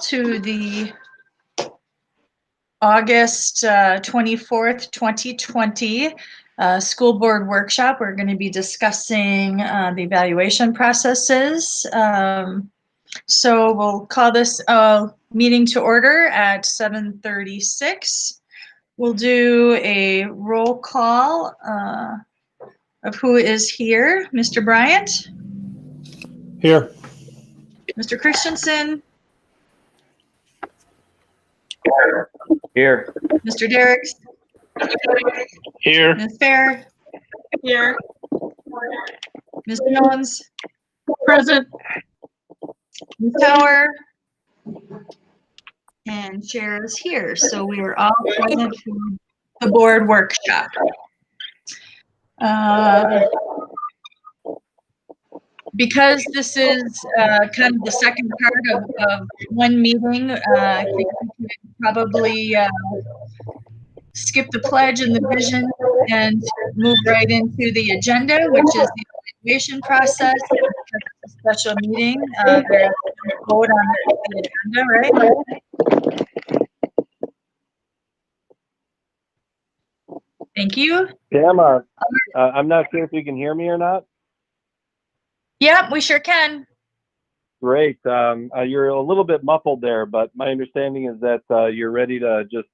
To the August 24th, 2020 school board workshop. We're going to be discussing the evaluation processes. So we'll call this meeting to order at 7:36. We'll do a roll call of who is here. Mr. Bryant? Here. Mr. Christensen? Here. Mr. Derricks? Here. Ms. Fair? Here. Ms. Jones? Present. Ms. Tower? And Chair is here. So we are all present for the board workshop. Because this is kind of the second part of one meeting, I think we could probably skip the pledge and the vision and move right into the agenda, which is the evaluation process. Because it's a special meeting, there's a vote on the agenda, right? Thank you. Pam, I'm not sure if you can hear me or not. Yep, we sure can. Great. You're a little bit muffled there, but my understanding is that you're ready to just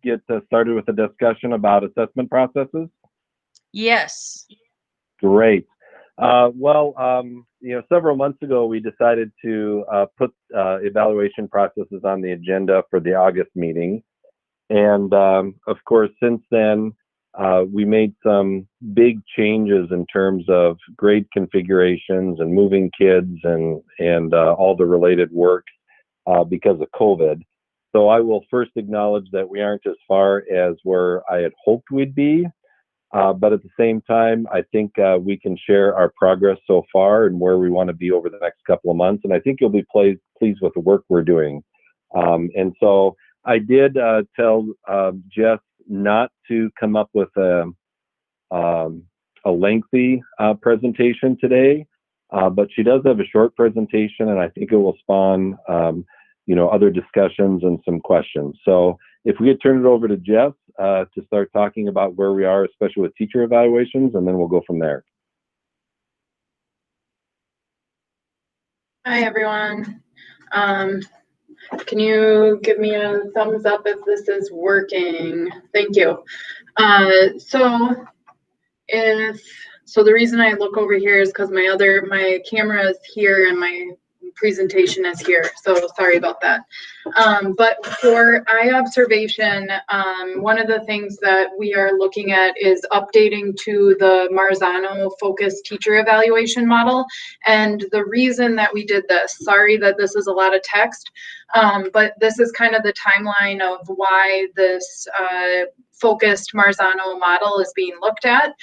get started with a discussion about assessment processes. Yes. Great. Several months ago, we decided to put evaluation processes on the agenda for the August meeting. And of course, since then, we made some big changes in terms of grade configurations and moving kids and all the related work because of COVID. So I will first acknowledge that we aren't as far as where I had hoped we'd be, but at the same time, I think we can share our progress so far and where we want to be over the next couple of months. And I think you'll be pleased with the work we're doing. And so I did tell Jess not to come up with a lengthy presentation today, but she does have a short presentation, and I think it will spawn other discussions and some questions. So if we could turn it over to Jess to start talking about where we are, especially with teacher evaluations, and then we'll go from there. Hi, everyone. Can you give me a thumbs up if this is working? Thank you. So the reason I look over here is because my camera is here and my presentation is here. So sorry about that. But for eye observation, one of the things that we are looking at is updating to the Marzano focused teacher evaluation model. And the reason that we did this, sorry that this is a lot of text, but this is kind of the timeline of why this focused Marzano model is being looked at.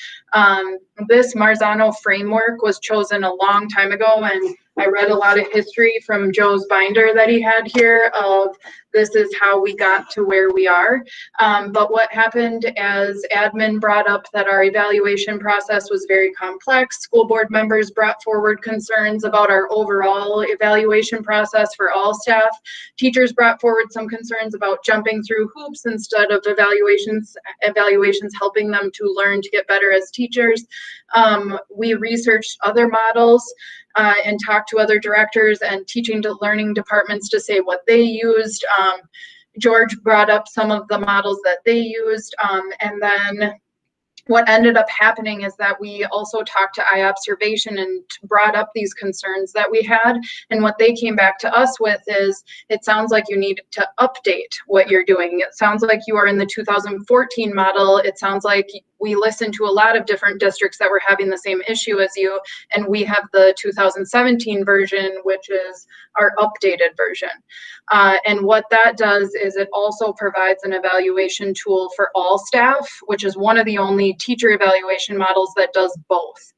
This Marzano framework was chosen a long time ago, and I read a lot of history from Joe's binder that he had here of this is how we got to where we are. But what happened as admin brought up that our evaluation process was very complex, school board members brought forward concerns about our overall evaluation process for all staff. Teachers brought forward some concerns about jumping through hoops instead of evaluations helping them to learn to get better as teachers. We researched other models and talked to other directors and teaching to learning departments to say what they used. George brought up some of the models that they used, and then what ended up happening is that we also talked to eye observation and brought up these concerns that we had. And what they came back to us with is, it sounds like you need to update what you're doing. It sounds like you are in the 2014 model. It sounds like we listened to a lot of different districts that were having the same issue as you, and we have the 2017 version, which is our updated version. And what that does is it also provides an evaluation tool for all staff, which is one of the only teacher evaluation models that does both.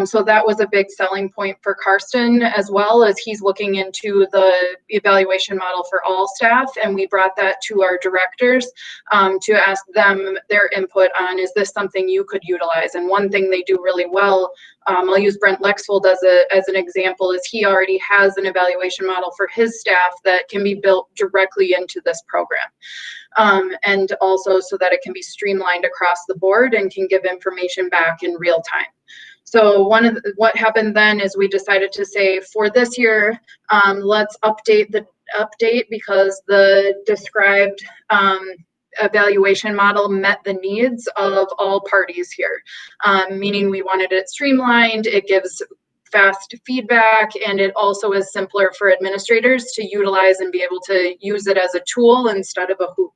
So that was a big selling point for Karsten, as well as he's looking into the evaluation model for all staff. And we brought that to our directors to ask them their input on, is this something you could utilize? And one thing they do really well, I'll use Brent Lexfold as an example, is he already has an evaluation model for his staff that can be built directly into this program. And also so that it can be streamlined across the board and can give information back in real time. So what happened then is we decided to say, for this year, let's update because the described evaluation model met the needs of all parties here, meaning we wanted it streamlined, it gives fast feedback, and it also is simpler for administrators to utilize and be able to use it as a tool instead of a hoop.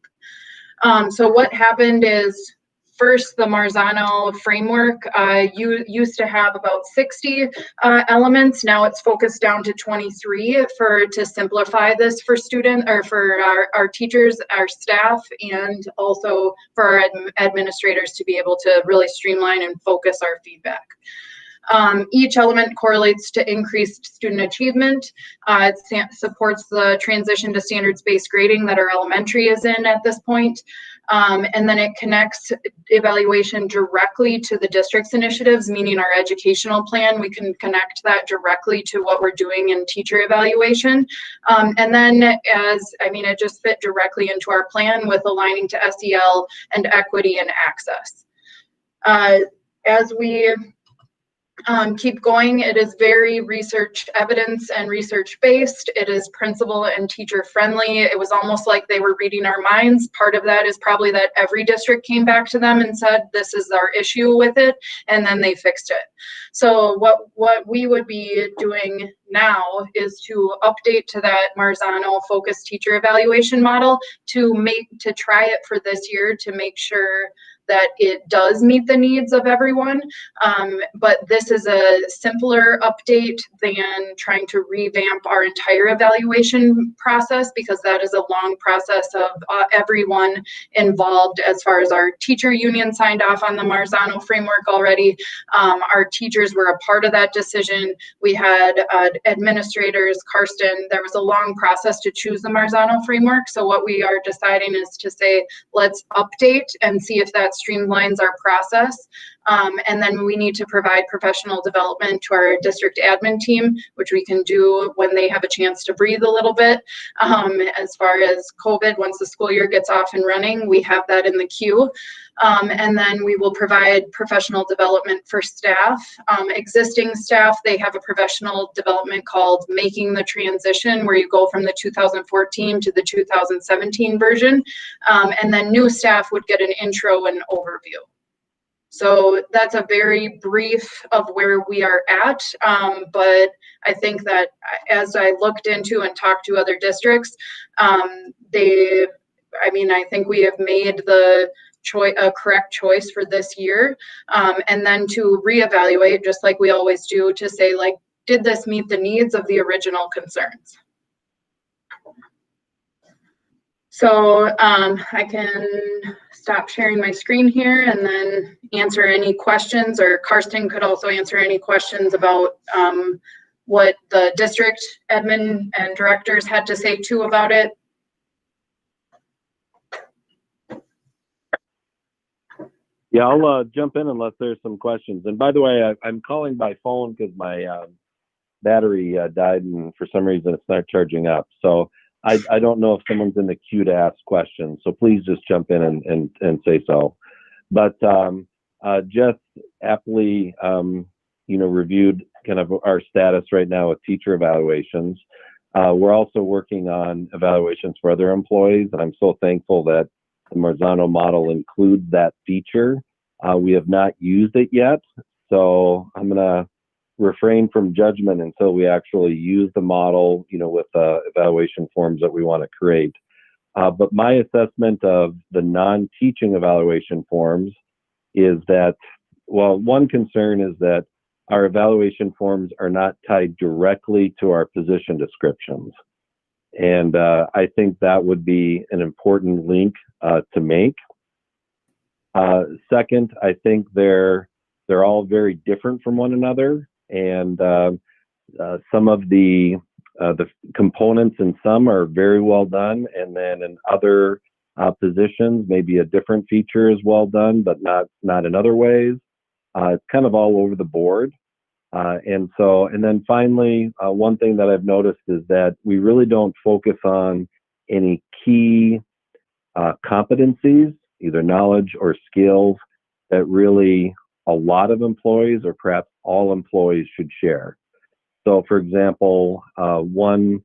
So what happened is, first, the Marzano Framework used to have about 60 elements. Now it's focused down to 23 to simplify this for students, or for our teachers, our staff, and also for our administrators to be able to really streamline and focus our feedback. Each element correlates to increased student achievement. It supports the transition to standards-based grading that our elementary is in at this point. And then it connects evaluation directly to the district's initiatives, meaning our educational plan. We can connect that directly to what we're doing in teacher evaluation. And then it just fit directly into our plan with aligning to SEL and equity and access. As we keep going, it is very research evidence and research based. It is principal and teacher friendly. It was almost like they were reading our minds. Part of that is probably that every district came back to them and said, this is our issue with it, and then they fixed it. So what we would be doing now is to update to that Marzano focused teacher evaluation model to try it for this year to make sure that it does meet the needs of everyone. But this is a simpler update than trying to revamp our entire evaluation process, because that is a long process of everyone involved. As far as our teacher union signed off on the Marzano framework already, our teachers were a part of that decision. We had administrators, Karsten, there was a long process to choose the Marzano framework. So what we are deciding is to say, let's update and see if that streamlines our process. And then we need to provide professional development to our district admin team, which we can do when they have a chance to breathe a little bit. As far as COVID, once the school year gets off and running, we have that in the queue. And then we will provide professional development for staff. Existing staff, they have a professional development called Making the Transition, where you go from the 2014 to the 2017 version. And then new staff would get an intro and overview. So that's a very brief of where we are at. But I think that as I looked into and talked to other districts, I think we have made the a correct choice for this year. And then to reevaluate, just like we always do, to say, like, did this meet the needs of the original concerns? So I can stop sharing my screen here and then answer any questions, or Karsten could also answer any questions about what the district admin and directors had to say too about it. Yeah, I'll jump in unless there's some questions. And by the way, I'm calling by phone because my battery died, and for some reason it's not charging up. So I don't know if someone's in the queue to ask questions, so please just jump in and say so. But Jess aptly, reviewed kind of our status right now with teacher evaluations. We're also working on evaluations for other employees, and I'm so thankful that the Marzano model includes that feature. We have not used it yet, so I'm gonna refrain from judgment until we actually use the model, with the evaluation forms that we want to create. But my assessment of the non-teaching evaluation forms is that, well, one concern is that our evaluation forms are not tied directly to our position descriptions. And I think that would be an important link to make. Second, I think they're they're all very different from one another, and some of the components in some are very well done, and then in other positions, maybe a different feature is well done, but not in other ways. It's kind of all over the board. And then finally, one thing that I've noticed is that we really don't focus on any key competencies, either knowledge or skills, that really a lot of employees or perhaps all employees should share. So, for example, one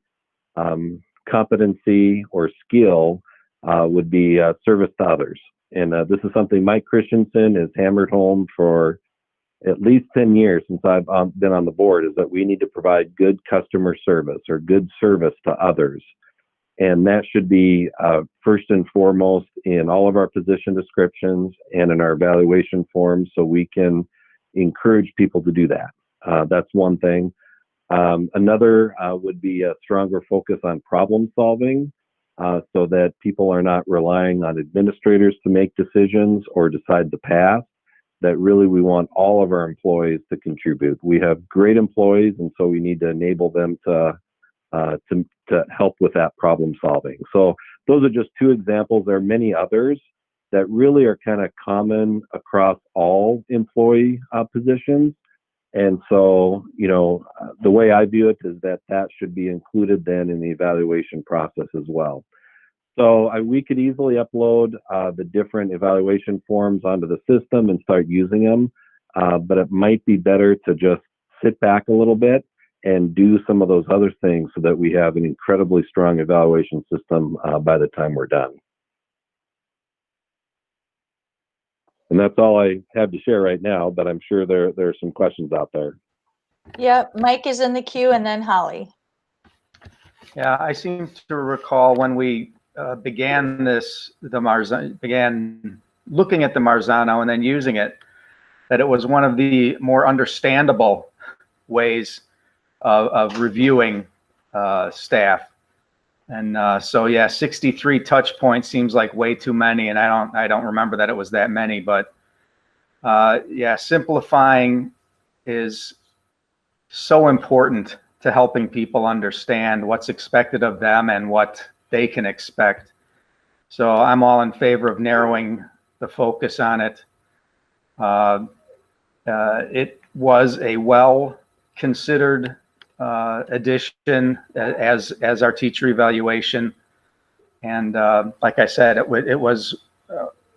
competency or skill would be service to others. And this is something Mike Christensen has hammered home for at least 10 years since I've been on the board, is that we need to provide good customer service or good service to others. And that should be first and foremost in all of our position descriptions and in our evaluation forms, so we can encourage people to do that. That's one thing. Another would be a stronger focus on problem solving, so that people are not relying on administrators to make decisions or decide the path. That really we want all of our employees to contribute. We have great employees, and so we need to enable them to help with that problem solving. So those are just two examples. There are many others that really are kind of common across all employee positions. And so, the way I view it is that should be included then in the evaluation process as well. So we could easily upload the different evaluation forms onto the system and start using them, but it might be better to just sit back a little bit and do some of those other things so that we have an incredibly strong evaluation system by the time we're done. And that's all I have to share right now, but I'm sure there are some questions out there. Yeah, Mike is in the queue, and then Holly. Yeah, I seem to recall when we began looking at the Marzano and then using it, that it was one of the more understandable ways of reviewing staff. And so yeah, 63 touch points seems like way too many, and I don't remember that it was that many, but yeah, simplifying is so important to helping people understand what's expected of them and what they can expect. So I'm all in favor of narrowing the focus on it. It was a well-considered addition as our teacher evaluation, and like I said, it was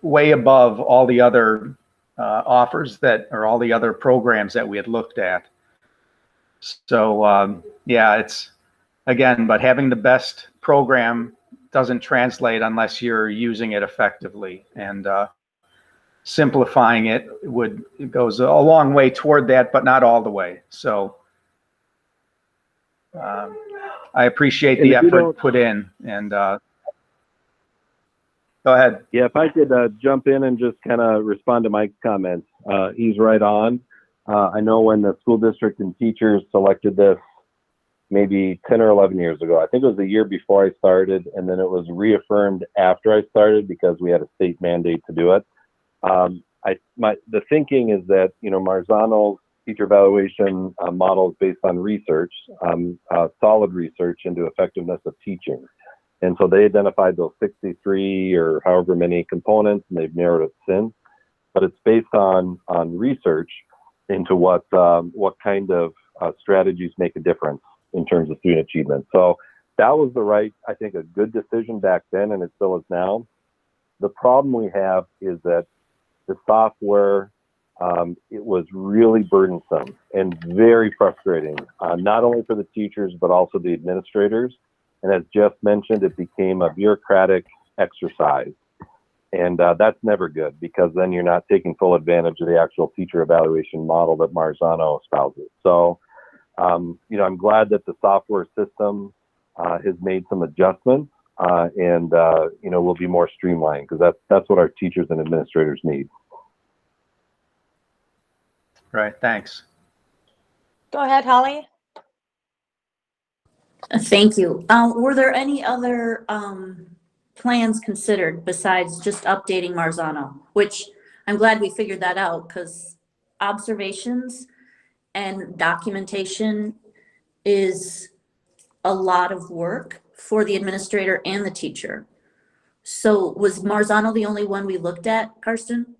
way above all the other offers or all the other programs that we had looked at. So yeah, it's again, but having the best program doesn't translate unless you're using it effectively, and simplifying it goes a long way toward that, but not all the way. So I appreciate the effort put in, and go ahead. Yeah, if I could jump in and just kind of respond to Mike's comments. He's right on. I know when the school district and teachers selected this maybe 10 or 11 years ago, I think it was the year before I started, and then it was reaffirmed after I started because we had a state mandate to do it. The thinking is that, Marzano's teacher evaluation model is based on research, solid research into effectiveness of teaching. And so they identified those 63 or however many components, and they've narrowed it since. But it's based on research into what kind of strategies make a difference in terms of student achievement. So that was I think a good decision back then, and it still is now. The problem we have is that the software, it was really burdensome and very frustrating, not only for the teachers, but also the administrators. And as Jeff mentioned, it became a bureaucratic exercise. And that's never good, because then you're not taking full advantage of the actual teacher evaluation model that Marzano espouses. So, I'm glad that the software system has made some adjustments and will be more streamlined, because that's what our teachers and administrators need. Right, thanks. Go ahead, Holly. Thank you. Were there any other plans considered besides just updating Marzano? Which I'm glad we figured that out, because observations and documentation is a lot of work for the administrator and the teacher. So was Marzano the only one we looked at, Karsten?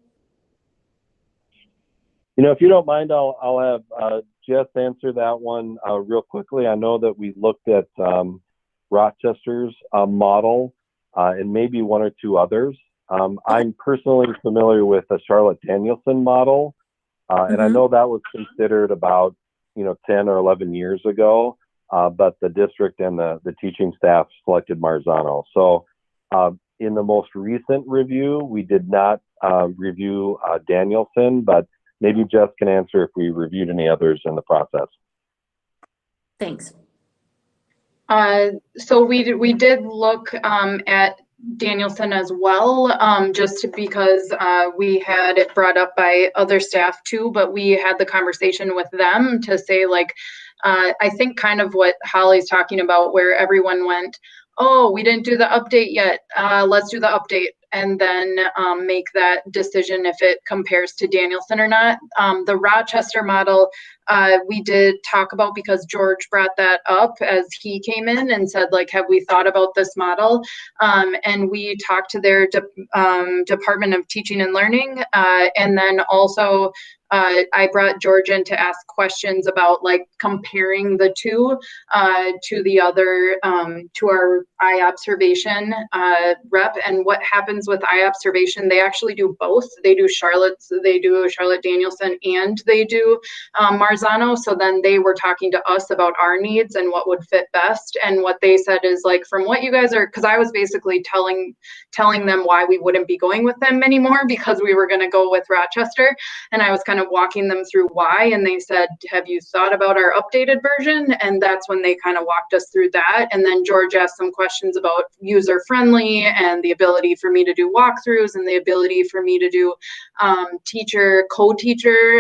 You know, if you don't mind, I'll have Jess answer that one real quickly. I know that we looked at Rochester's model and maybe one or two others. I'm personally familiar with the Charlotte Danielson model, and I know that was considered about 10 or 11 years ago, but the district and the teaching staff selected Marzano. So in the most recent review, we did not review Danielson, but maybe Jess can answer if we reviewed any others in the process. Thanks. So we did look at Danielson as well, just because we had it brought up by other staff too, but we had the conversation with them to say, like, I think kind of what Holly's talking about, where everyone went, oh, we didn't do the update yet, let's do the update, and then make that decision if it compares to Danielson or not. The Rochester model, we did talk about because George brought that up as he came in and said, like, have we thought about this model? And we talked to their Department of Teaching and Learning, and then also I brought George in to ask questions about, like, comparing the two to the other, to our eye observation rep. And what happens with eye observation, they actually do both. They do Charlotte Danielson, and they do Marzano. So then they were talking to us about our needs and what would fit best. And what they said is, like, from what you guys are, because I was basically telling them why we wouldn't be going with them anymore because we were going to go with Rochester. And I was kind of walking them through why, and they said, have you thought about our updated version? And that's when they kind of walked us through that. And then George asked some questions about user friendly and the ability for me to do walkthroughs and the ability for me to do co-teacher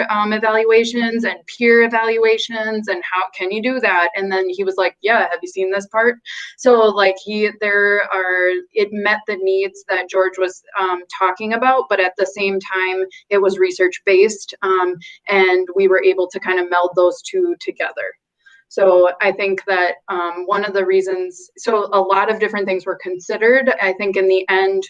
evaluations and peer evaluations, and how can you do that? And then he was like, yeah, have you seen this part? So, like, it met the needs that George was talking about, but at the same time it was research based, and we were able to kind of meld those two together. So I think that one of the reasons, so a lot of different things were considered. I think in the end,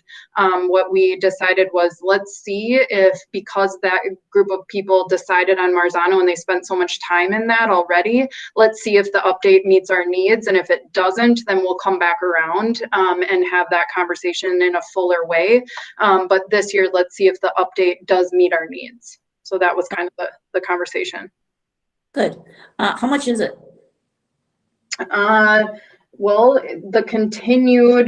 what we decided was, let's see if, because that group of people decided on Marzano and they spent so much time in that already, let's see if the update meets our needs. And if it doesn't, then we'll come back around and have that conversation in a fuller way. But this year, let's see if the update does meet our needs. So that was kind of the conversation. Good. How much is it? Well, the continued,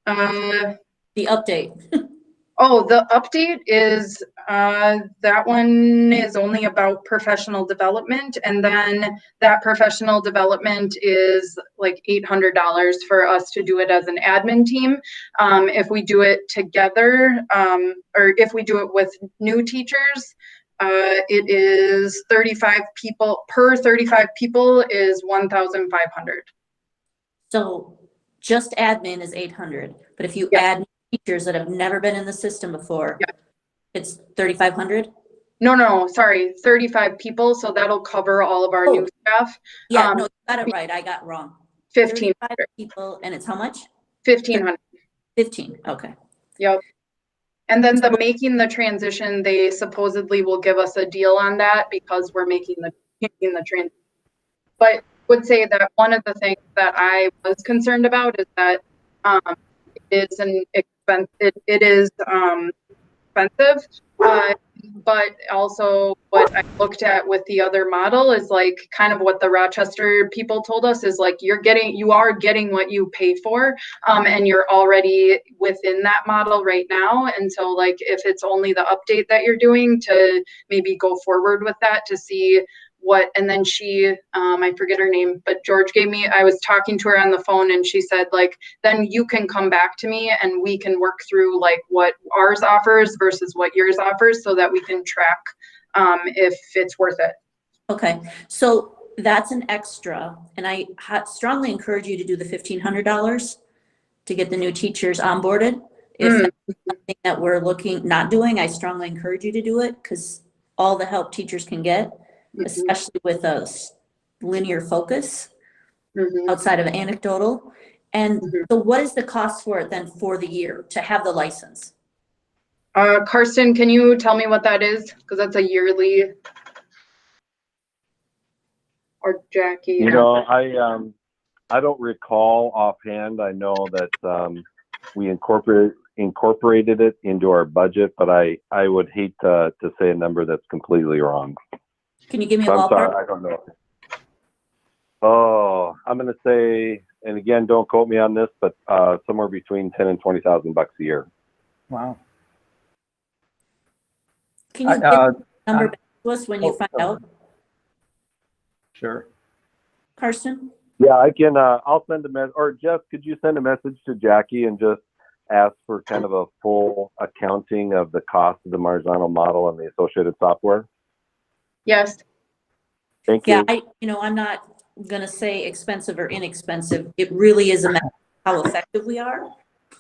the update. Oh, the update is, that one is only about professional development. And then that professional development is like $800 for us to do it as an admin team. If we do it together, or if we do it with new teachers, it is 35 people per 35 people is 1,500. So just admin is 800, but if you add teachers that have never been in the system before, it's 3,500. No, sorry, 35 people. So that'll cover all of our new staff. Yeah, no, you got it right. I got wrong. 1,500 people, and it's how much? 1,500. 15. Okay. Yep. And then the making the transition, they supposedly will give us a deal on that because we're making the transition. But I would say that one of the things that I was concerned about is that it is expensive, but also what I looked at with the other model is, like, kind of what the Rochester people told us is, like, you are getting what you pay for, and you're already within that model right now. And so, like, if it's only the update that you're doing, to maybe go forward with that to see what, and then she, I forget her name, but George I was talking to her on the phone, and she said, like, then you can come back to me and we can work through, like, what ours offers versus what yours offers, so that we can track if it's worth it. Okay, so that's an extra, and I strongly encourage you to do the $1,500 to get the new teachers onboarded. If that's something that we're not doing, I strongly encourage you to do it, because all the help teachers can get, Mhm. especially with a linear focus Mhm. outside of anecdotal. And Mhm. so what is the cost for it then for the year to have the license? Karsten, can you tell me what that is? Because that's a yearly. Or Jackie. You know, I don't recall offhand. I know that we incorporated it into our budget, but I would hate to say a number that's completely wrong. Can you give me a So I'm ballpark? sorry, I don't know. Oh, I'm going to say, and again, don't quote me on this, but somewhere between 10 and 20,000 bucks a year. Wow. Can you give the number back to us when you find out, Sure. Karsten? Yeah, I can. I'll send a message, or Jeff, could you send a message to Jackie and just ask for kind of a full accounting of the cost of the Marzano model and the associated software? Yes. Thank Yeah, you. I'm not gonna say expensive or inexpensive. It really is a matter of how effective we are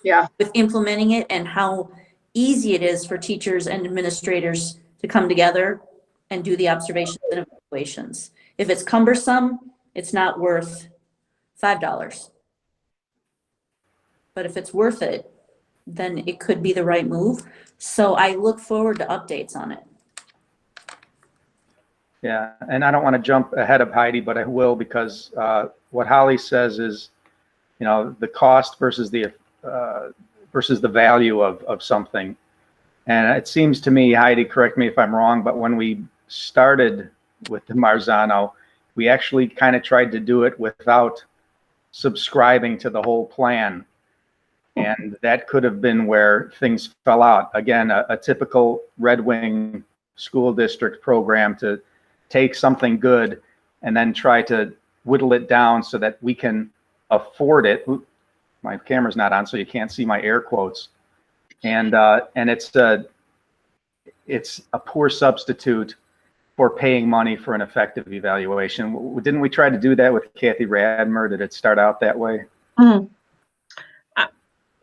Yeah. with implementing it and how easy it is for teachers and administrators to come together and do the observations and evaluations. If it's cumbersome, it's not worth $5. But if it's worth it, then it could be the right move. So I look forward to updates on it. Yeah, and I don't want to jump ahead of Heidi, but I will, because what Holly says is, you know, the cost versus the value of something. And it seems to me, Heidi, correct me if I'm wrong, but when we started with the Marzano, we actually kind of tried to do it without subscribing to the whole plan. And that could have been where things fell out. Again, a typical Red Wing school district program to take something good and then try to whittle it down so that we can afford it. My camera's not on, so you can't see my air quotes. And it's a poor substitute for paying money for an effective evaluation. Didn't we try to do that with Kathy Radmer? Did it start out that way? Mm-hmm.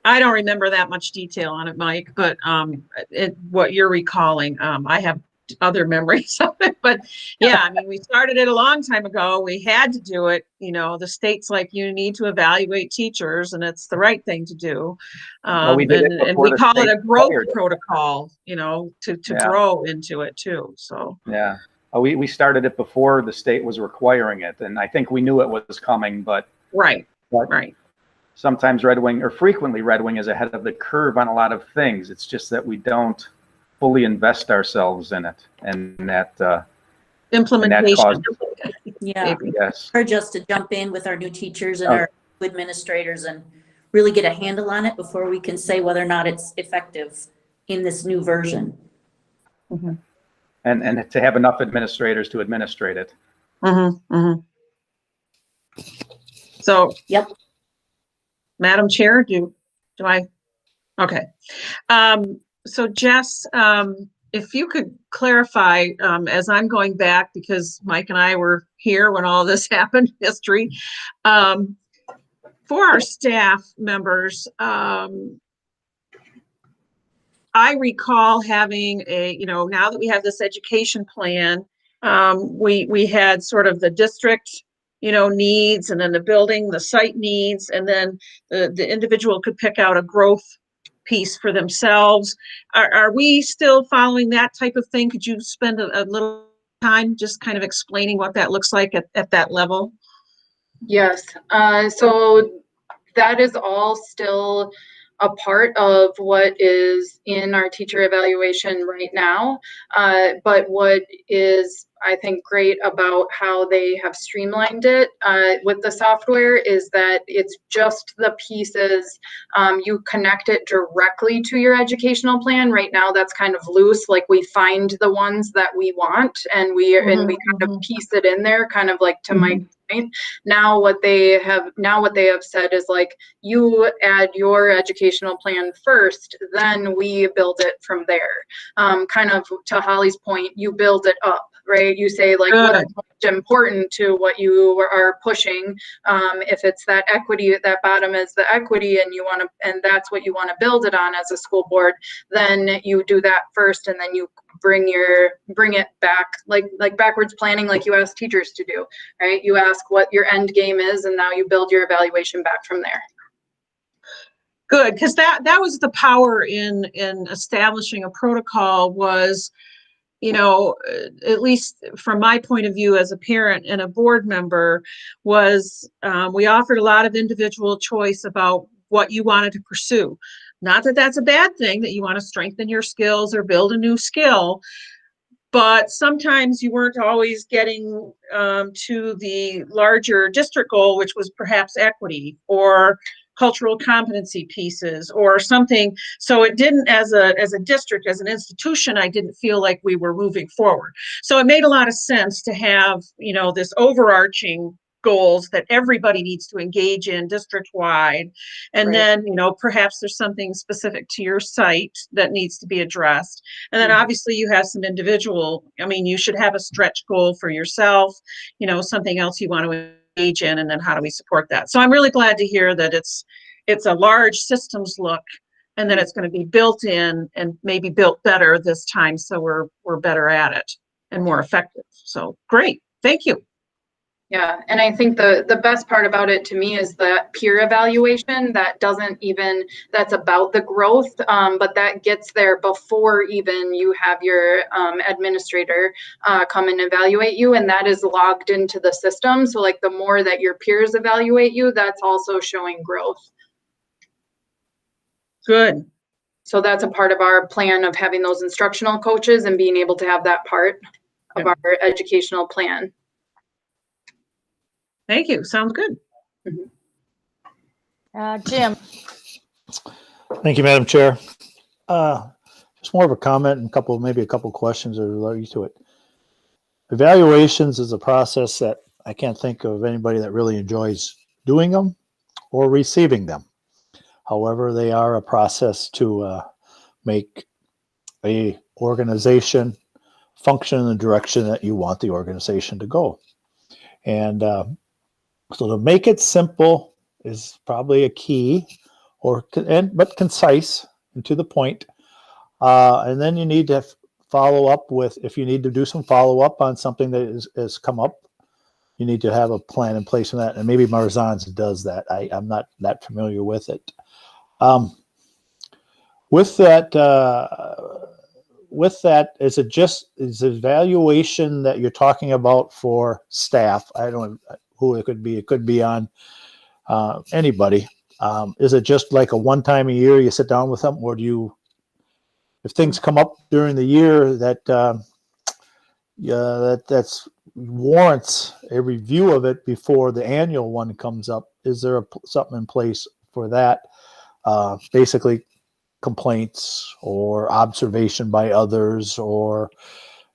I don't remember that much detail on it, Mike, but what you're recalling, I have other memories of it. But yeah, I mean, we started it a long time ago. We had to do it. You know, the state's like, you need to evaluate teachers, and it's the right thing to do. Well, we did it and we call it a growth protocol, you know, to grow into it too. So yeah, we started it before the state was requiring it, and I think we knew it was coming, but right. Sometimes Red Wing, or frequently Red Wing, is ahead of the curve on a lot of things. It's just that we don't fully invest ourselves in it, and that implementation. Yeah, yes. or just to jump in with our new teachers and our administrators and really get a handle on it before we can say whether or not it's effective in this new version. Mm-hmm. And to have enough administrators to administrate it. Mm-hmm. Mm-hmm. So, yep. Madam Chair, do I? Okay. So Jess, if you could clarify, as I'm going back, because Mike and I were here when all this happened, history, for our staff members, I recall having now that we have this education plan, we had sort of the district needs, and then the building, the site needs, and then the individual could pick out a growth piece for themselves. Are we still following that type of thing? Could you spend a little time just kind of explaining what that looks like at that level? Yes. So that is all still a part of what is in our teacher evaluation right now. But what is, I think, great about how they have streamlined it with the software is that it's just the pieces. You connect it directly to your educational plan. Right now, that's kind of loose. Like, we find the ones that we want, and we kind of piece it in there, kind of like to my point. Now what they have said is, like, you add your educational plan first, then we build it from there. Kind of to Holly's point, you build it up, right? You say, like, what's important to what you are pushing. If it's that equity, that bottom is the equity, and that's what you want to build it on as a school board, then you do that first, and then you bring it back, like backwards planning, like you ask teachers to do, right? You ask what your end game is, and now you build your evaluation back from there. Good, because that was the power in establishing a protocol was, you know, at least from my point of view as a parent and a board member, was we offered a lot of individual choice about what you wanted to pursue. Not that that's a bad thing, that you want to strengthen your skills or build a new skill, but sometimes you weren't always getting to the larger district goal, which was perhaps equity or cultural competency pieces or something. So it didn't, as a district, as an institution, I didn't feel like we were moving forward. So it made a lot of sense to have, you know, this overarching goals that everybody needs to engage in district-wide. And then, you know, perhaps there's something specific to your site that needs to be addressed. And then obviously you have some individual, I mean, you should have a stretch goal for yourself, you know, something else you want to engage in, and then how do we support that? So I'm really glad to hear that it's a large systems look, and that it's going to be built in and maybe built better this time, so we're better at it and more effective. So great, thank you. Yeah, and I think the best part about it to me is that peer evaluation that that's about the growth, but that gets there before even you have your administrator come and evaluate you, and that is logged into the system. So like the more that your peers evaluate you, that's also showing growth. Good. So that's a part of our plan of having those instructional coaches and being able to have that part of our educational plan. Thank you. Sounds good. Jim. Thank you, Madam Chair. Just more of a comment and maybe a couple questions that relate to it. Evaluations is a process that I can't think of anybody that really enjoys doing them or receiving them. However, they are a process to make a organization function in the direction that you want the organization to go. And so to make it simple is probably a key, but concise and to the point. And then you need to follow up with, if you need to do some follow up on something that has come up, you need to have a plan in place for that. And maybe Marzano's does that. I'm not that familiar with it. With that, is evaluation that you're talking about for staff? I don't know who it could be. It could be on anybody. Is it just like a one time a year you sit down with them, or do you, if things come up during the year that that's warrants a review of it before the annual one comes up? Is there something in place for that? Basically, complaints or observation by others or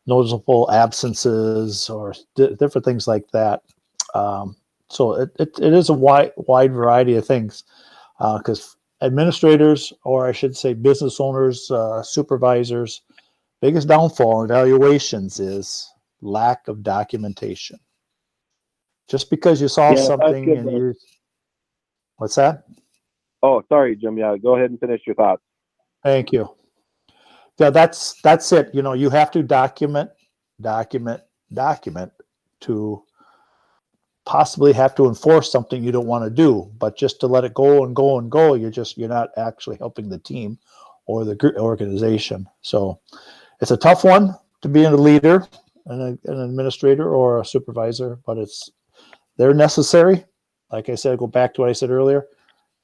noticeable absences or different things like that. So it is a wide variety of things, because administrators, or I should say business owners, supervisors, biggest downfall in evaluations is lack of documentation. Just because you saw something and you, what's that? Oh, sorry, Jim. Yeah, go ahead and finish your thoughts. Thank you. Yeah, that's it. You know, you have to document to possibly have to enforce something you don't want to do, but just to let it go and go and go, you're not actually helping the team or the organization. So it's a tough one to be a leader, an administrator or a supervisor, but they're necessary. Like I said, go back to what I said earlier,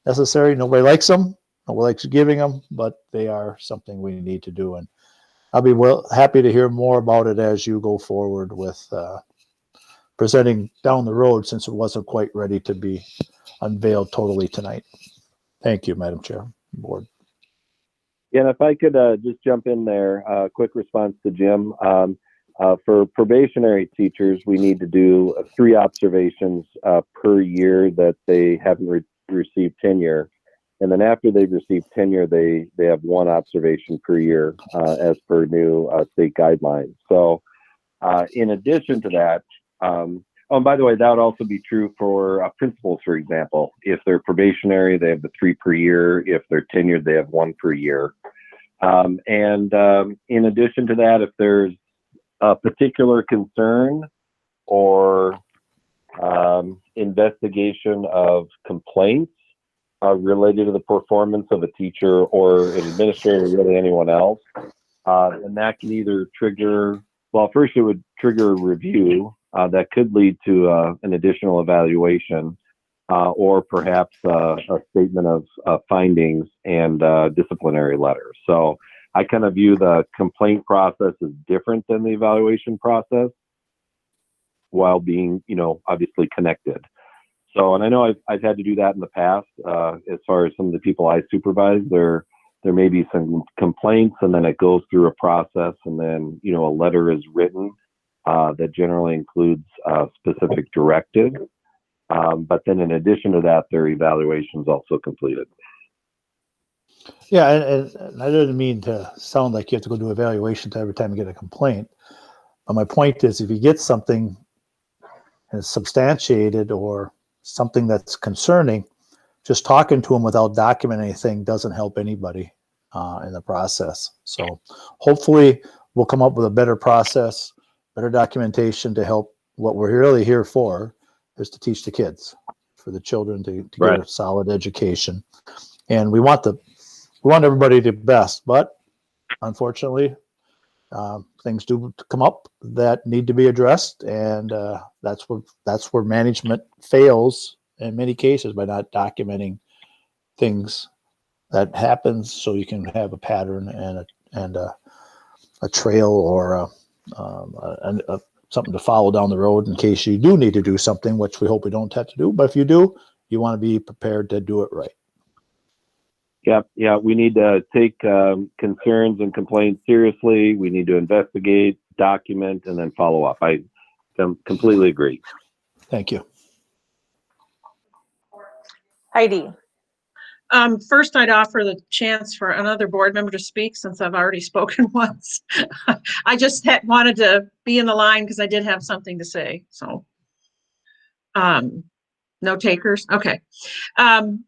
necessary. Nobody likes them. Nobody likes giving them, but they are something we need to do. And I'll be happy to hear more about it as you go forward with presenting down the road, since it wasn't quite ready to be unveiled totally tonight. Thank you, Madam Chair, Board. Yeah, and if I could just jump in there, quick response to Jim. For probationary teachers, we need to do 3 observations per year that they haven't received tenure. And then after they've received tenure, they have 1 observation per year as per new state guidelines. So in addition to that, and by the way, that would also be true for principals, for example. If they're probationary, they have the 3 per year. If they're tenured, they have 1 per year. In addition to that, if there's a particular concern or investigation of complaints related to the performance of a teacher or an administrator, really anyone else, and that can either trigger, well, first it would trigger a review that could lead to an additional evaluation, or perhaps a statement of findings and disciplinary letters. So I kind of view the complaint process as different than the evaluation process, while being, obviously connected. So, and I know I've had to do that in the past. As far as some of the people I supervise, there may be some complaints, and then it goes through a process, and then a letter is written that generally includes specific directives. But then, in addition to that, their evaluation is also completed. Yeah, and I didn't mean to sound like you have to go do evaluations every time you get a complaint. But my point is, if you get something and it's substantiated or something that's concerning, just talking to them without documenting anything doesn't help anybody in the process. So hopefully we'll come up with a better process, better documentation to help. What we're really here for is to teach the kids, for the children to Right. get a solid education. And we want everybody to best, but unfortunately, things do come up that need to be addressed, and that's where management fails in many cases, by not documenting things that happens, so you can have a pattern and a trail or something to follow down the road in case you do need to do something, which we hope we don't have to do. But if you do, you want to be prepared to do it right. Yeah, we need to take concerns and complaints seriously. We need to investigate, document, and then follow up. I completely agree. Thank you. Heidi. First, I'd offer the chance for another board member to speak, since I've already spoken once. I just wanted to be in the line because I did have something to say. So, no takers. Okay. I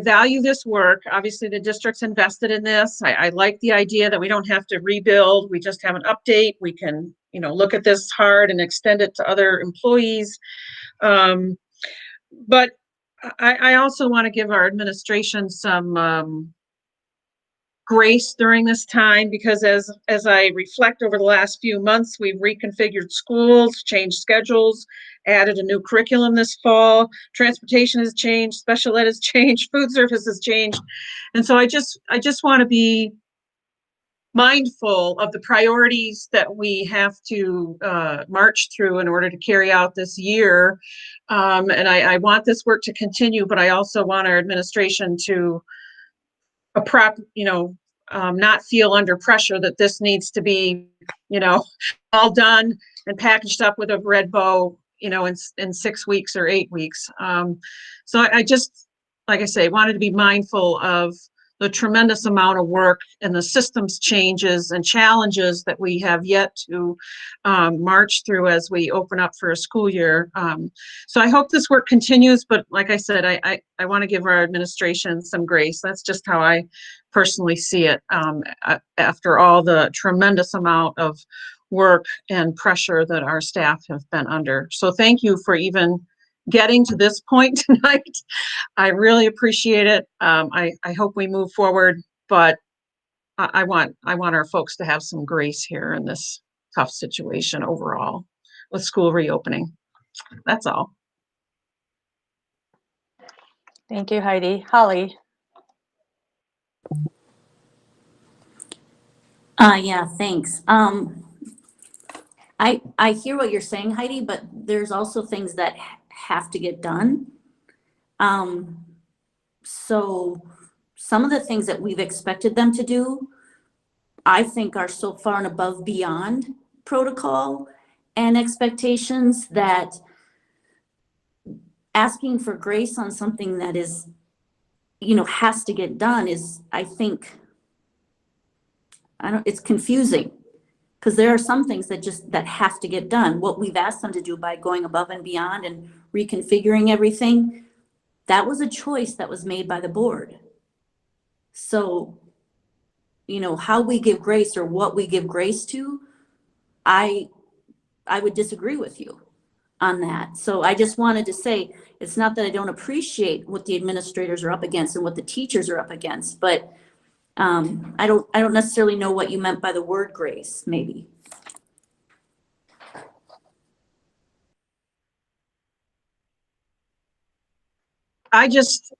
value this work. Obviously, the district's invested in this. I like the idea that we don't have to rebuild. We just have an update. We can, look at this hard and extend it to other employees. But I also want to give our administration some grace during this time, because as I reflect over the last few months, we've reconfigured schools, changed schedules, added a new curriculum this fall. Transportation has changed, special ed has changed, food service has changed. And so I just want to be mindful of the priorities that we have to march through in order to carry out this year. And I want this work to continue, but I also want our administration to not feel under pressure that this needs to be, all done and packaged up with a red bow, in 6 weeks or 8 weeks. So I just, like I say, wanted to be mindful of the tremendous amount of work and the systems changes and challenges that we have yet to march through as we open up for a school year. So I hope this work continues, but like I said, I want to give our administration some grace. That's just how I personally see it, after all the tremendous amount of work and pressure that our staff have been under. So thank you for even getting to this point tonight. I really appreciate it. I hope we move forward, but I want our folks to have some grace here in this tough situation overall with school reopening. That's all. Thank you, Heidi. Holly. Yeah, thanks. I hear what you're saying, Heidi, but there's also things that have to get done. So some of the things that we've expected them to do, I think, are so far and above beyond protocol and expectations that asking for grace on something that is, has to get done is, I think, it's confusing, because there are some things that have to get done. What we've asked them to do by going above and beyond and reconfiguring everything, that was a choice that was made by the board. So how we give grace or what we give grace to, I would disagree with you on that. So I just wanted to say, it's not that I don't appreciate what the administrators are up against and what the teachers are up against, but I don't necessarily know what you meant by the word grace, maybe. I just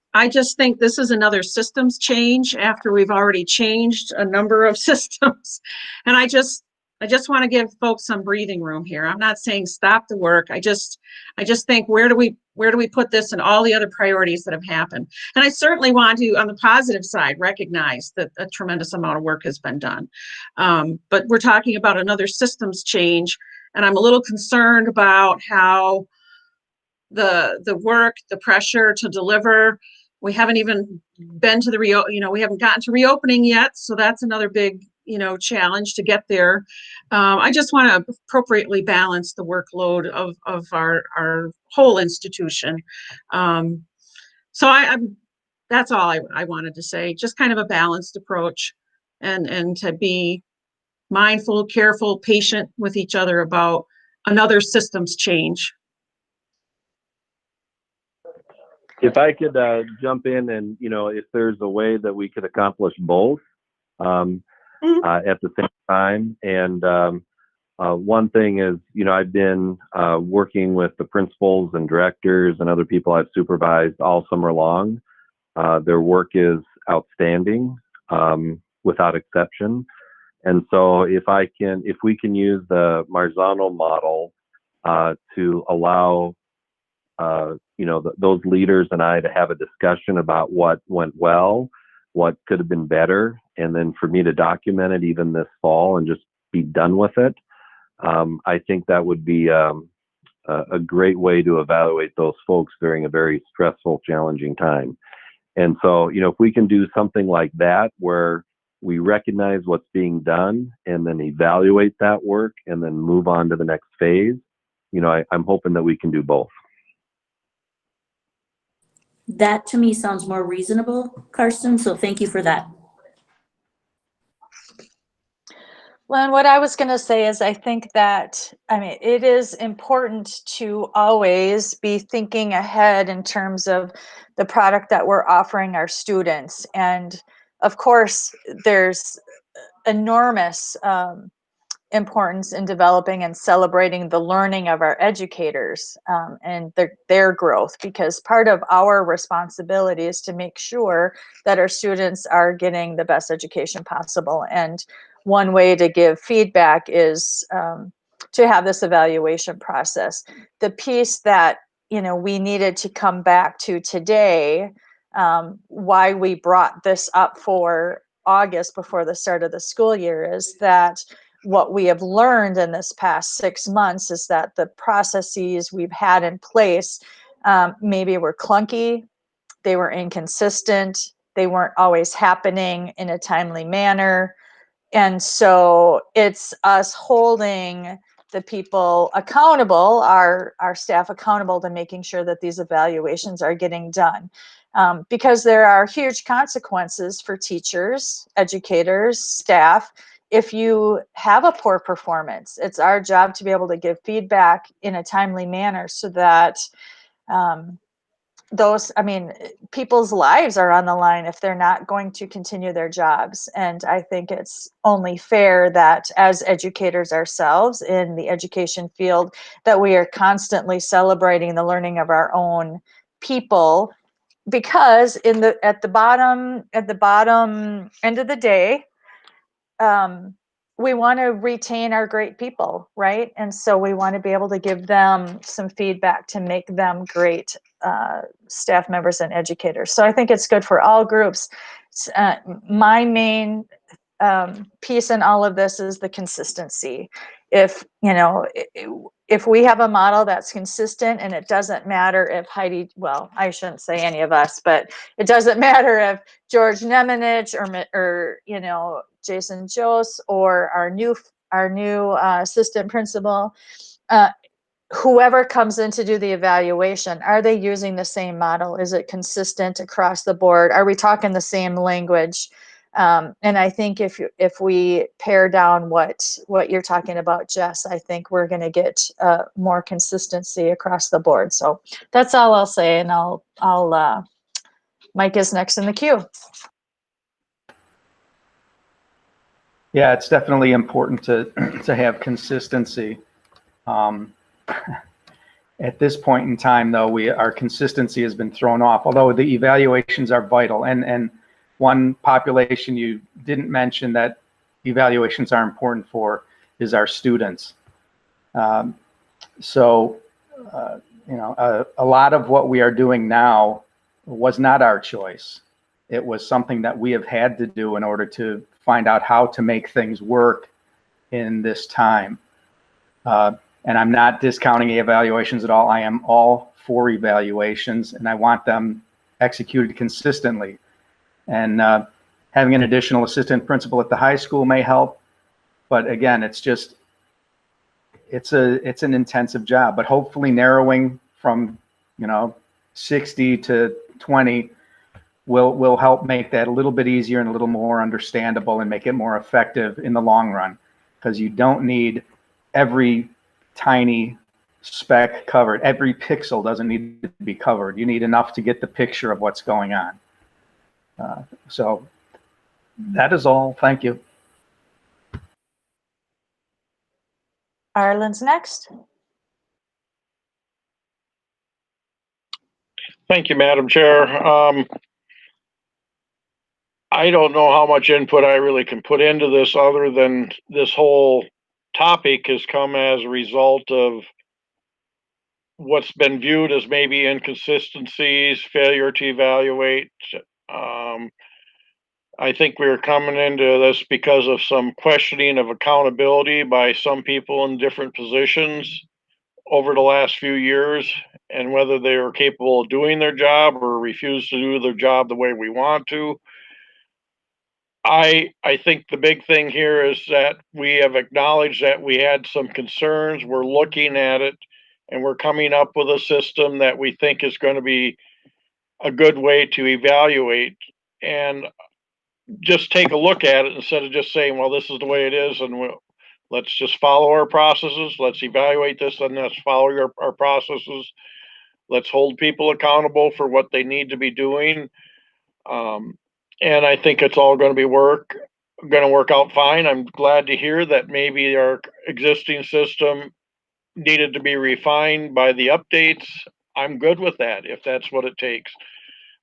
think this is another systems change after we've already changed a number of systems. And I just want to give folks some breathing room here. I'm not saying stop the work. I just think, where do we put this and all the other priorities that have happened? And I certainly want to, on the positive side, recognize that a tremendous amount of work has been done. But we're talking about another systems change, and I'm a little concerned about how the work, the pressure to deliver. We haven't even been to we haven't gotten to reopening yet. So that's another big, challenge to get there. I just want to appropriately balance the workload of our whole institution. So that's all I wanted to say, just kind of a balanced approach, and to be mindful, careful, patient with each other about another systems change. If I could jump in, and if there's a way that we could accomplish both at the same time. And one thing is, I've been working with the principals and directors and other people I've supervised all summer long. Their work is outstanding, without exception. And so if we can use the Marzano model to allow those leaders and I to have a discussion about what went well, what could have been better, and then for me to document it even this fall and just be done with it. I think that would be a great way to evaluate those folks during a very stressful, challenging time. And so, if we can do something like that, where we recognize what's being done and then evaluate that work and then move on to the next phase, I'm hoping that we can do both. That to me sounds more reasonable, Karsten, so thank you for that. Well, and what I was going to say is I think that, it is important to always be thinking ahead in terms of the product that we're offering our students. And of course, there's enormous importance in developing and celebrating the learning of our educators and their growth, because part of our responsibility is to make sure that our students are getting the best education possible. And one way to give feedback is to have this evaluation process. The piece that we needed to come back to today, why we brought this up for August before the start of the school year, is that what we have learned in this past 6 months is that the processes we've had in place maybe were clunky, they were inconsistent, they weren't always happening in a timely manner. And so it's us holding the people accountable, our staff accountable, to making sure that these evaluations are getting done. Because there are huge consequences for teachers, educators, staff, if you have a poor performance. It's our job to be able to give feedback in a timely manner so that people's lives are on the line if they're not going to continue their jobs. And I think it's only fair that as educators ourselves in the education field, that we are constantly celebrating the learning of our own people, because at the bottom end of the day, we want to retain our great people, right? And so we want to be able to give them some feedback to make them great staff members and educators. So I think it's good for all groups. My main piece in all of this is the consistency. If we have a model that's consistent, and it doesn't matter if Heidi, well, I shouldn't say any of us, but it doesn't matter if George Nemenich or Jason Jose or our new assistant principal, whoever comes in to do the evaluation, are they using the same model? Is it consistent across the board? Are we talking the same language? And I think if we pare down what you're talking about, Jess, I think we're going to get more consistency across the board. So that's all I'll say, and I'll Mike is next in the queue. Yeah, it's definitely important to have consistency. At this point in time, though, our consistency has been thrown off, although the evaluations are vital. And one population you didn't mention that evaluations are important for is our students. A lot of what we are doing now was not our choice. It was something that we have had to do in order to find out how to make things work in this time. And I'm not discounting evaluations at all. I am all for evaluations, and I want them executed consistently. And having an additional assistant principal at the high school may help. But again, it's an intensive job. But hopefully narrowing from 60 to 20 will help make that a little bit easier and a little more understandable and make it more effective in the long run. Because you don't need every tiny speck covered. Every pixel doesn't need to be covered. You need enough to get the picture of what's going on. So that is all. Thank you. Ireland's next. Thank you, Madam Chair. I don't know how much input I really can put into this other than this whole topic has come as a result of what's been viewed as maybe inconsistencies, failure to evaluate. I think we're coming into this because of some questioning of accountability by some people in different positions over the last few years, and whether they are capable of doing their job or refuse to do their job the way we want to. I think the big thing here is that we have acknowledged that we had some concerns. We're looking at it, and we're coming up with a system that we think is going to be a good way to evaluate and just take a look at it instead of just saying, well, this is the way it is, and let's just follow our processes. Let's evaluate this, and let's follow our processes. Let's hold people accountable for what they need to be doing. And I think it's all going to work out fine. I'm glad to hear that maybe our existing system needed to be refined by the updates. I'm good with that if that's what it takes.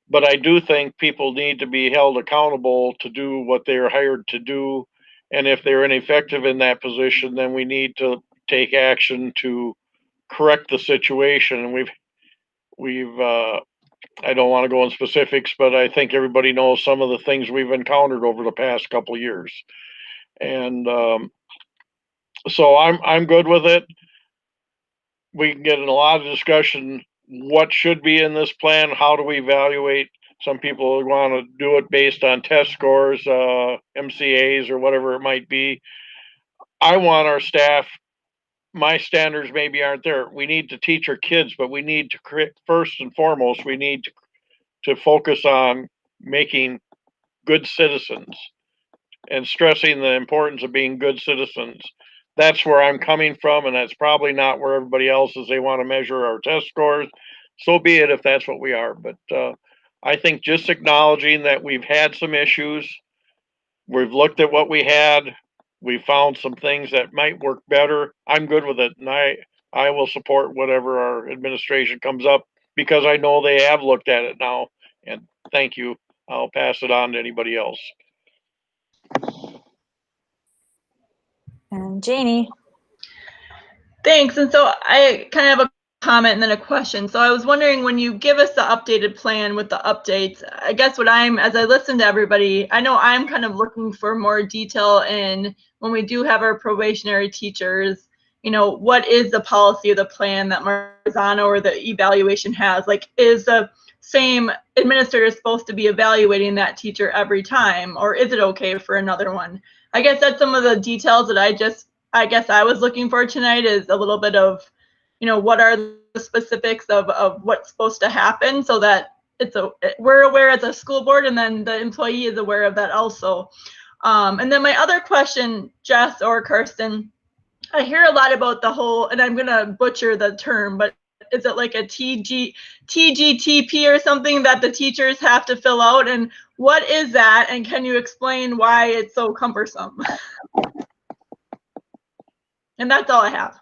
But I do think people need to be held accountable to do what they're hired to do. And if they're ineffective in that position, then we need to take action to correct the situation. And we've I don't want to go in specifics, but I think everybody knows some of the things we've encountered over the past couple of years. And so I'm good with it. We can get in a lot of discussion what should be in this plan, how do we evaluate. Some people want to do it based on test scores, MCAs, or whatever it might be. I want our staff, my standards maybe aren't there. We need to teach our kids, but we need to create, first and foremost, we need to focus on making good citizens and stressing the importance of being good citizens. That's where I'm coming from, and that's probably not where everybody else is. They want to measure our test scores. So be it if that's what we are. But I think just acknowledging that we've had some issues, we've looked at what we had, we found some things that might work better. I'm good with it, and I will support whatever our administration comes up because I know they have looked at it now. And thank you. I'll pass it on to anybody else. And Janie. Thanks. And so I kind of have a comment and then a question. So I was wondering, when you give us the updated plan with the updates, I guess as I listen to everybody, I know I'm kind of looking for more detail in when we do have our probationary teachers, what is the policy of the plan that Marzano or the evaluation has? Like, is the same administrator supposed to be evaluating that teacher every time, or is it okay for another one? I guess that's some of the details that I guess I was looking for tonight, is a little bit of, what are the specifics of what's supposed to happen, so that we're aware as a school board, and then the employee is aware of that also. And then my other question, Jess or Kirsten, I hear a lot about the whole, and I'm gonna butcher the term, but is it like a TGTP or something that the teachers have to fill out? And what is that? And can you explain why it's so cumbersome? And that's all I have.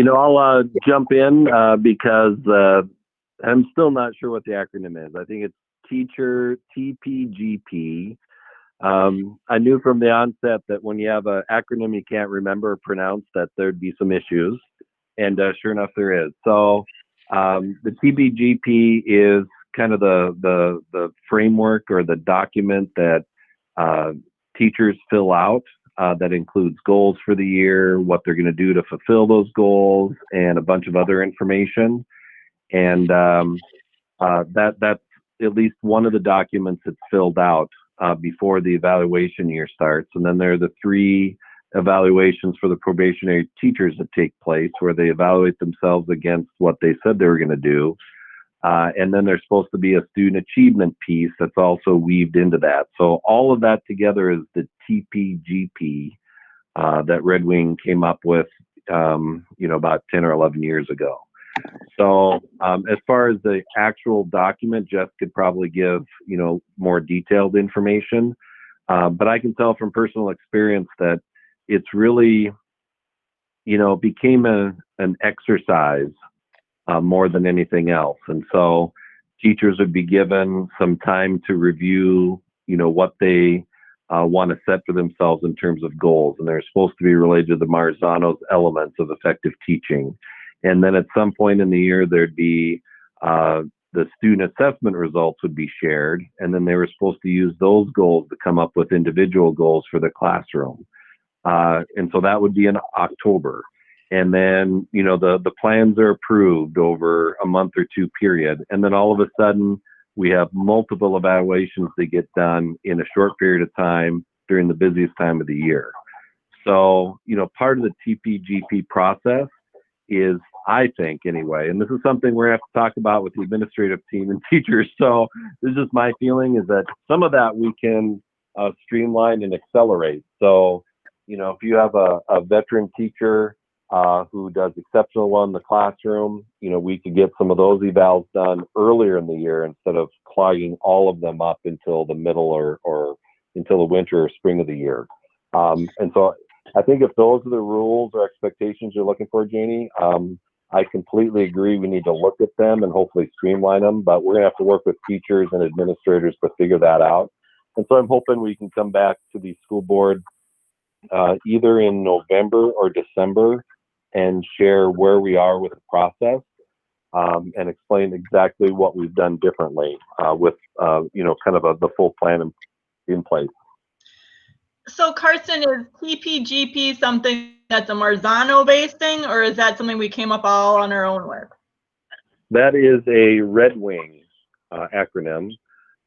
I'll jump in because I'm still not sure what the acronym is. I think it's teacher TPGP. I knew from the onset that when you have an acronym you can't remember or pronounce, that there'd be some issues, and sure enough there is. So the TPGP is kind of the framework or the document that teachers fill out that includes goals for the year, what they're going to do to fulfill those goals, and a bunch of other information. And that's at least one of the documents that's filled out before the evaluation year starts. And then there are the 3 evaluations for the probationary teachers that take place, where they evaluate themselves against what they said they were going to do. And then there's supposed to be a student achievement piece that's also weaved into that. So all of that together is the TPGP that Red Wing came up with, about 10 or 11 years ago. So as far as the actual document, Jeff could probably give, more detailed information. But I can tell from personal experience that it's really, became an exercise more than anything else. And so teachers would be given some time to review, what they want to set for themselves in terms of goals. And they're supposed to be related to the Marzano's elements of effective teaching. And then at some point in the year, there'd be the student assessment results would be shared. And then they were supposed to use those goals to come up with individual goals for the classroom. And so that would be in October. And then, the plans are approved over a month or 2 period. And then all of a sudden, we have multiple evaluations that get done in a short period of time during the busiest time of the year. So, part of the TPGP process is, I think anyway, and this is something we're going to have to talk about with the administrative team and teachers. So this is just my feeling, is that some of that we can streamline and accelerate. So, if you have a veteran teacher who does exceptional well in the classroom, we could get some of those evals done earlier in the year instead of clogging all of them up until the middle or until the winter or spring of the year. And so I think if those are the rules or expectations you're looking for, Janie, I completely agree. We need to look at them and hopefully streamline them, but we're going to have to work with teachers and administrators to figure that out. And so I'm hoping we can come back to the school board either in November or December and share where we are with the process and explain exactly what we've done differently with, kind of the full plan in place. So Carson, is TPGP something that's a Marzano-based thing, or is that something we came up all on our own with? That is a Red Wing acronym.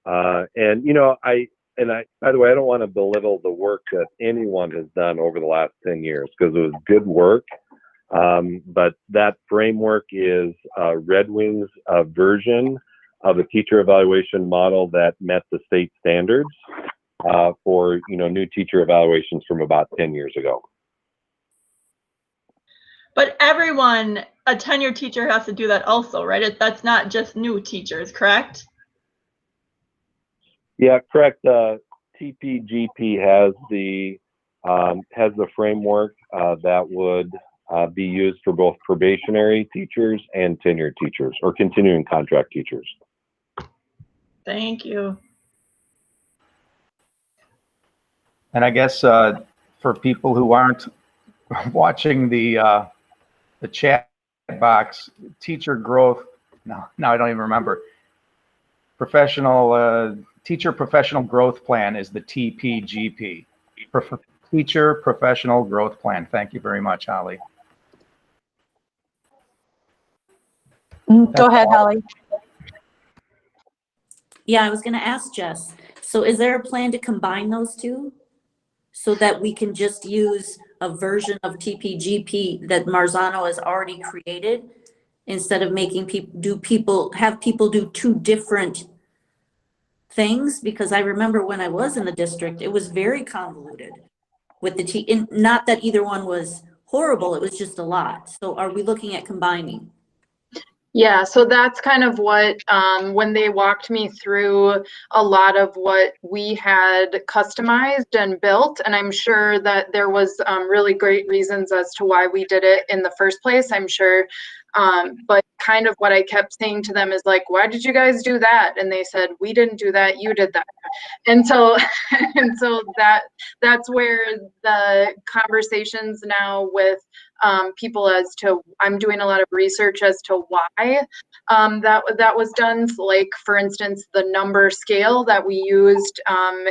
By the way, I don't want to belittle the work that anyone has done over the last 10 years, because it was good work. But that framework is Red Wing's version of a teacher evaluation model that met the state standards for new teacher evaluations from about 10 years ago. But everyone, a tenured teacher has to do that also, right? That's not just new teachers, correct? Yeah, correct. TPGP has the framework that would be used for both probationary teachers and tenured teachers or continuing contract teachers. Thank you. And I guess for people who aren't watching the chat box, teacher growth, no, I don't even remember. Teacher professional growth plan is the TPGP. Teacher professional growth plan. Thank you very much, Holly. Go ahead, Holly. Yeah, I was going to ask Jess. So is there a plan to combine those two so that we can just use a version of TPGP that Marzano has already created, instead of making have people do two different things? Because I remember when I was in the district, it was very convoluted with and not that either one was horrible, it was just a lot. So are we looking at combining? Yeah, so that's kind of what, when they walked me through a lot of what we had customized and built, and I'm sure that there was really great reasons as to why we did it in the first place, I'm sure. But kind of what I kept saying to them is like, why did you guys do that? And they said, we didn't do that, you did that. And so, and so that's where the conversations now with people as to, I'm doing a lot of research as to why that was done. So like, for instance, the number scale that we used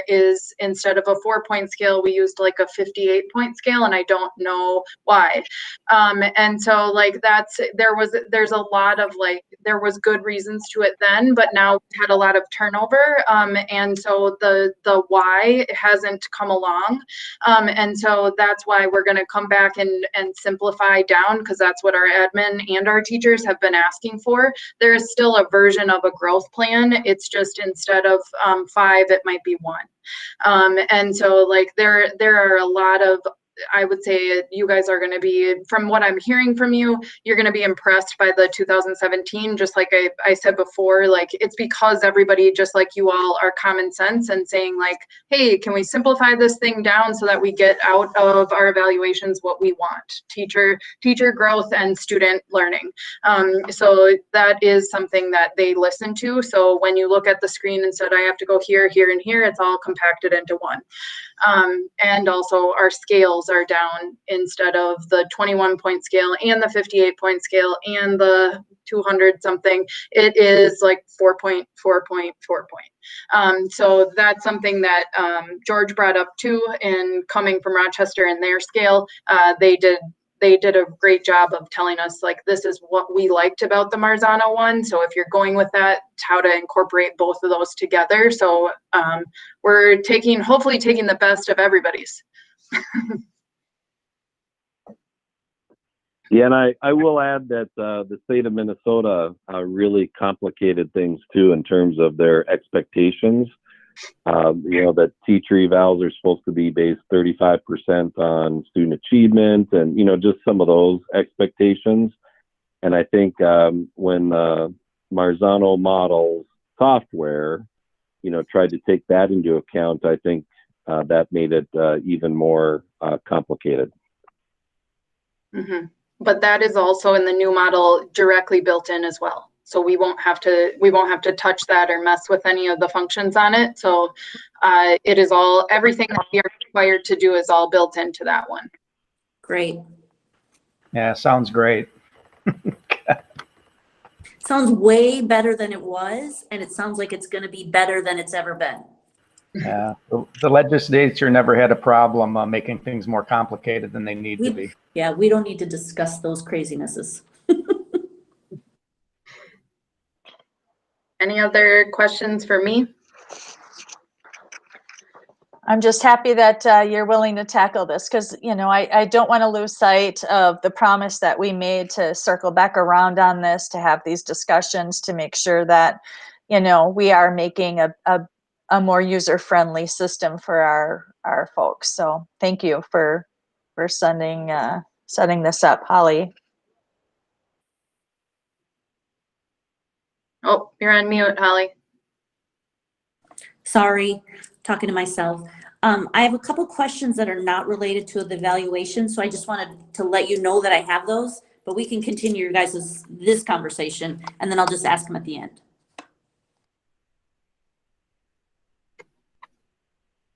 is, instead of a 4-point scale, we used like a 58-point scale, and I don't know why. And so like there's a lot of like, there was good reasons to it then, but now we've had a lot of turnover. And so the why hasn't come along. And so that's why we're going to come back and simplify down, because that's what our admin and our teachers have been asking for. There is still a version of a growth plan. It's just, instead of 5, it might be 1. And so like there are a lot of, I would say you guys are going to be, from what I'm hearing from you, you're going to be impressed by the 2017. Just like I said before, like it's because everybody, just like you all, are common sense and saying like, hey, can we simplify this thing down so that we get out of our evaluations what we want? Teacher growth and student learning. So that is something that they listen to. So when you look at the screen and said, I have to go here, here, and here, it's all compacted into one. And also our scales are down, instead of the 21-point scale and the 58-point scale and the 200 something, it is like 4.4.4 point. So that's something that George brought up too, and coming from Rochester and their scale, they did a great job of telling us like, this is what we liked about the Marzano one. So if you're going with that, how to incorporate both of those together. So we're hopefully taking the best of everybody's. Yeah, and I will add that the state of Minnesota really complicated things too in terms of their expectations. That teacher evals are supposed to be based 35% on student achievement, and just some of those expectations. And I think when Marzano models software, tried to take that into account, I think that made it even more complicated. Mm-hmm. But that is also in the new model directly built in as well. So we won't have to touch that or mess with any of the functions on it. So it is all, everything that we are required to do is all built into that one. Great. Yeah, sounds great. Sounds way better than it was, and it sounds like it's going to be better than it's ever been. Yeah, the legislature never had a problem making things more complicated than they need to be. Yeah, we don't need to discuss those crazinesses. Any other questions for me? I'm just happy that you're willing to tackle this, because, I don't want to lose sight of the promise that we made to circle back around on this, to have these discussions, to make sure that, we are making a more user-friendly system for our folks. So thank you for setting this up, Holly. Oh, you're on mute, Holly. Sorry, talking to myself. I have a couple questions that are not related to the evaluation, so I just wanted to let you know that I have those, but we can continue your guys' this conversation, and then I'll just ask them at the end.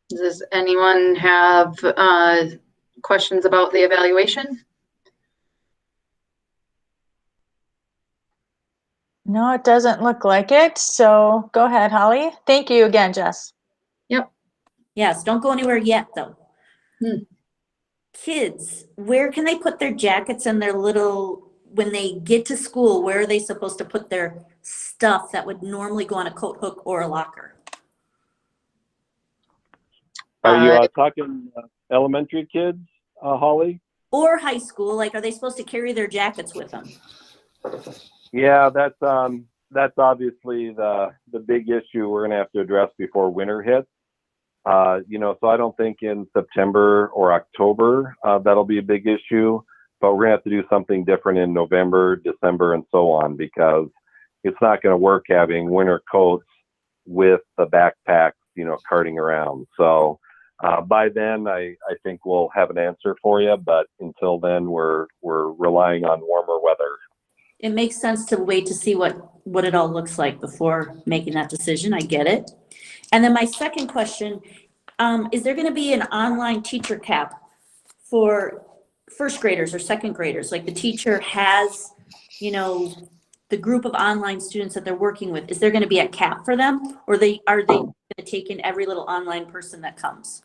Does anyone have questions about the evaluation? No, it doesn't look like it. So go ahead, Holly. Thank you again, Jess. Yep. Yes, don't go anywhere yet, though. Kids, where can they put their jackets and their little, when they get to school, where are they supposed to put their stuff that would normally go on a coat hook or a locker? Are you talking elementary kids? Holly? Or high school, like, are they supposed to carry their jackets with them? Yeah, that's obviously the big issue we're going to have to address before winter hits. So I don't think in September or October that'll be a big issue, but we're going to have to do something different in November, December, and so on, because it's not going to work having winter coats with the backpacks, carting around. So by then, I think we'll have an answer for you, but until then, we're relying on warmer weather. It makes sense to wait to see what it all looks like before making that decision. I get it. And then my second question, is there going to be an online teacher cap for first graders or second graders? Like the teacher has, the group of online students that they're working with, is there going to be a cap for them, or are they going to take in every little online person that comes?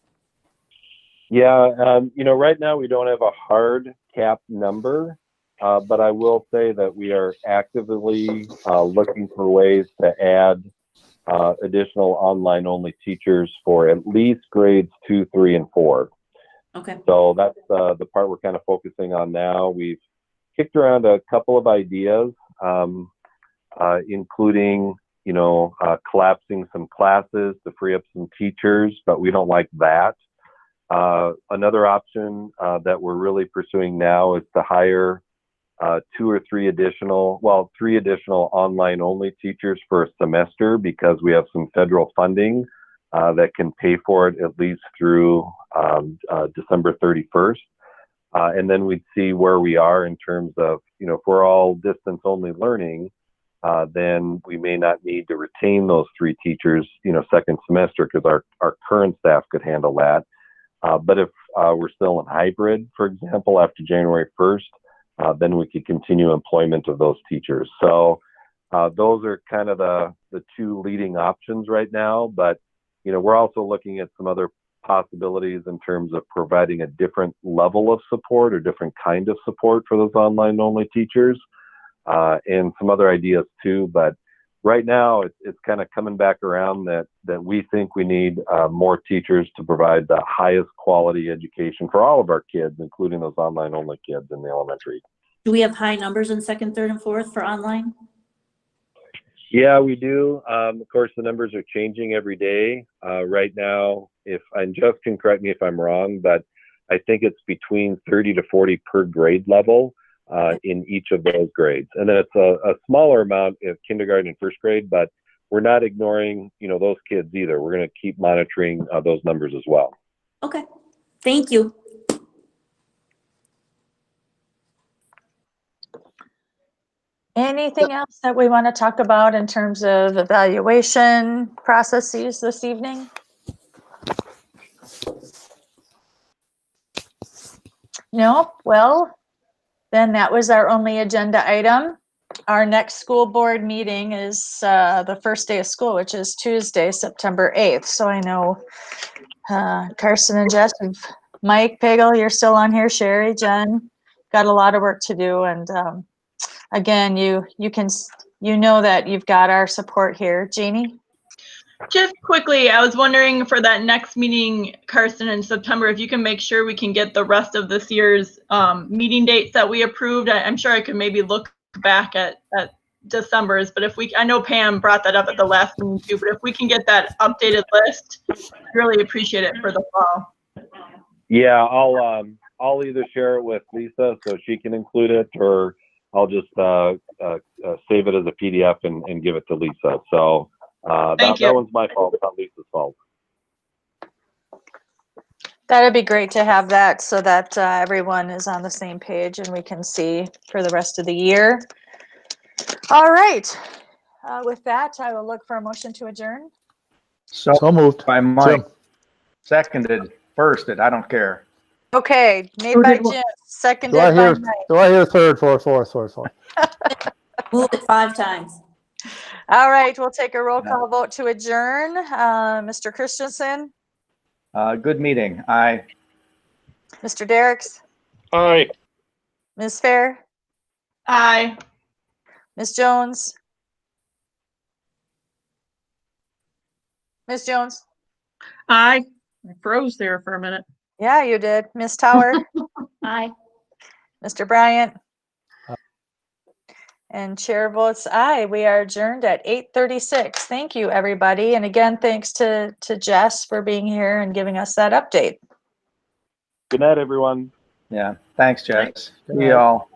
Yeah, right now we don't have a hard cap number, but I will say that we are actively looking for ways to add additional online only teachers for at least grades 2, 3, and 4. Okay. So that's the part we're kind of focusing on now. We've kicked around a couple of ideas, including, collapsing some classes to free up some teachers, but we don't like that. Another option that we're really pursuing now is to hire 2 or 3 additional online only teachers for a semester, because we have some federal funding that can pay for it at least through December 31st. And then we'd see where we are in terms of, if we're all distance only learning, then we may not need to retain those 3 teachers, second semester, because our current staff could handle that. But if we're still in hybrid, for example, after January 1st, then we could continue employment of those teachers. So those are kind of the 2 leading options right now. But, we're also looking at some other possibilities in terms of providing a different level of support or different kind of support for those online only teachers, and some other ideas too. But right now it's kind of coming back around that we think we need more teachers to provide the highest quality education for all of our kids, including those online only kids in the elementary. Do we have high numbers in second, third, and fourth for online? Yeah, we do. Of course, the numbers are changing every day. Right now, Jeff can correct me if I'm wrong, but I think it's between 30 to 40 per grade level in each of those grades. And then it's a smaller amount of kindergarten and first grade, but we're not ignoring, those kids either. We're going to keep monitoring those numbers as well. Okay, thank you. Anything else that we want to talk about in terms of evaluation processes this evening? No? Well, then that was our only agenda item. Our next school board meeting is the first day of school, which is Tuesday, September 8th. So I know Carson and Jess, Mike, Pagel, you're still on here, Sherry, Jen, got a lot of work to do. And again, you know that you've got our support here. Jeannie? Just quickly, I was wondering for that next meeting, Carson, in September, if you can make sure we can get the rest of this year's meeting dates that we approved. I'm sure I could maybe look back at December's, but I know Pam brought that up at the last meeting too, but if we can get that updated list, I'd really appreciate it for the fall. Yeah, I'll either share it with Lisa so she can include it, or I'll just save it as a PDF and give it to Lisa. So that one's my fault. It's not Lisa's fault. That'd be great to have that so that everyone is on the same page and we can see for the rest of the year. All right. With that, I will look for a motion to adjourn. So moved By Mike. Jim. Seconded, firsted, I don't care. Okay, made by Jim, seconded Do I by hear Mike. third, fourth? Move it 5 times. All right, we'll take a roll call vote to adjourn. Mr. Christensen, Good meeting. Aye. Mr. Derricks, Aye. Ms. Fair, Aye. Ms. Jones. Ms. Jones? I froze there for a minute. Yeah, you did. Ms. Tower? Aye. Mr. Bryant? Aye. And chair votes aye. We are adjourned at 8:36. Thank you, everybody. And again, thanks to Jess for being here and giving us that update. Good night, everyone. Yeah, thanks, Jess. Good See night. y'all.